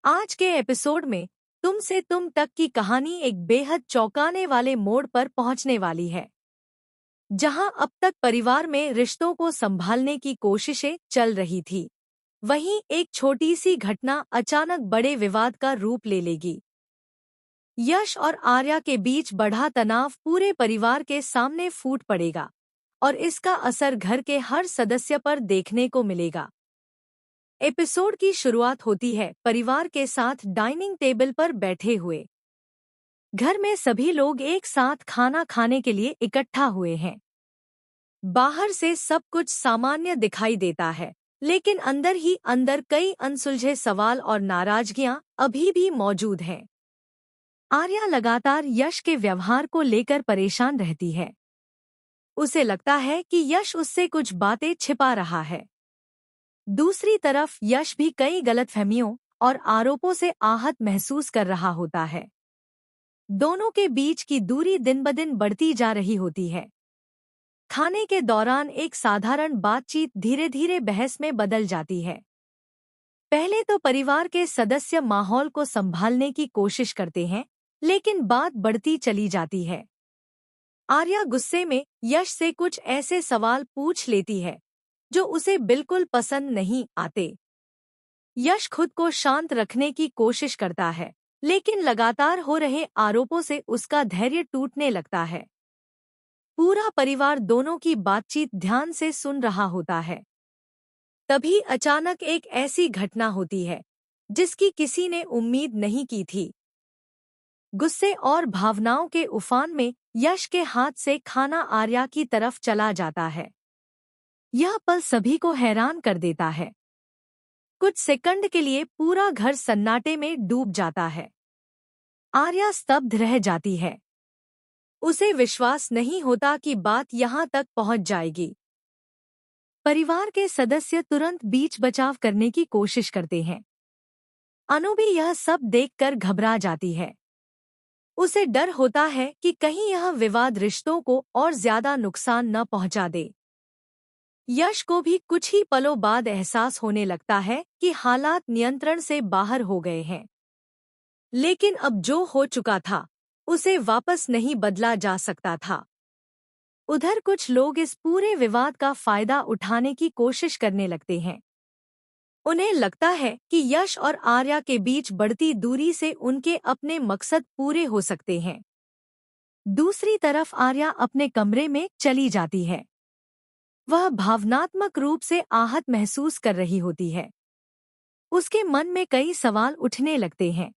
आज के एपिसोड में तुम से तुम तक की कहानी एक बेहद चौंकाने वाले मोड़ पर पहुंचने वाली है, जहां अब तक परिवार में रिश्तों को संभालने की कोशिशें चल रही थी, वहीं एक छोटी सी घटना अचानक बड़े विवाद का रूप ले लेगी। यश और आर्या के बीच बढ़ा तनाव पूरे परिवार के सामने फूट पड़ेगा और इसका असर घर के हर सदस्य पर देखने को मिलेगा। एपिसोड की शुरुआत होती है परिवार के साथ डाइनिंग टेबल पर बैठे हुए। घर में सभी लोग एक साथ खाना खाने के लिए इकट्ठा हुए हैं। बाहर से सब कुछ सामान्य दिखाई देता है, लेकिन अंदर ही अंदर कई अनसुलझे सवाल और नाराजगियां अभी भी मौजूद हैं। आर्या लगातार यश के व्यवहार को लेकर परेशान रहती है। उसे लगता है कि यश उससे कुछ बातें छिपा रहा है। दूसरी तरफ यश भी कई गलतफहमियों और आरोपों से आहत महसूस कर रहा होता है। दोनों के बीच की दूरी दिन-ब-दिन बढ़ती जा रही होती है। खाने के दौरान एक साधारण बातचीत धीरे-धीरे बहस में बदल जाती है। पहले तो परिवार के सदस्य माहौल को संभालने की कोशिश करते हैं, लेकिन बात बढ़ती चली जाती है। आर्या गुस्से में यश से कुछ ऐसे सवाल पूछ लेती है जो उसे बिल्कुल पसंद नहीं आते। यश खुद को शांत रखने की कोशिश करता है, लेकिन लगातार हो रहे आरोपों से उसका धैर्य टूटने लगता है। पूरा परिवार दोनों की बातचीत ध्यान से सुन रहा होता है। तभी अचानक एक ऐसी घटना होती है जिसकी किसी ने उम्मीद नहीं की थी। गुस्से और भावनाओं के उफान में यश के हाथ से खाना आर्या की तरफ चला जाता है। यह पल सभी को हैरान कर देता है। कुछ सेकंड के लिए पूरा घर सन्नाटे में डूब जाता है। आर्या स्तब्ध रह जाती है। उसे विश्वास नहीं होता कि बात यहाँ तक पहुँच जाएगी। परिवार के सदस्य तुरंत बीच बचाव करने की कोशिश करते हैं। अनु भी यह सब देखकर घबरा जाती है। उसे डर होता है कि कहीं यह विवाद रिश्तों को और ज्यादा नुकसान न पहुँचा दे। यश को भी कुछ ही पलों बाद एहसास होने लगता है कि हालात नियंत्रण से बाहर हो गए हैं। लेकिन अब जो हो चुका था, उसे वापस नहीं बदला जा सकता था। उधर कुछ लोग इस पूरे विवाद का फायदा उठाने की कोशिश करने लगते हैं। उन्हें लगता है कि यश और आर्या के बीच बढ़ती दूरी से उनके अपने मकसद पूरे हो सकते हैं। दूसरी तरफ आर्या अपने कमरे में चली जाती है। वह भावनात्मक रूप से आहत महसूस कर रही होती है। उसके मन में कई सवाल उठने लगते हैं।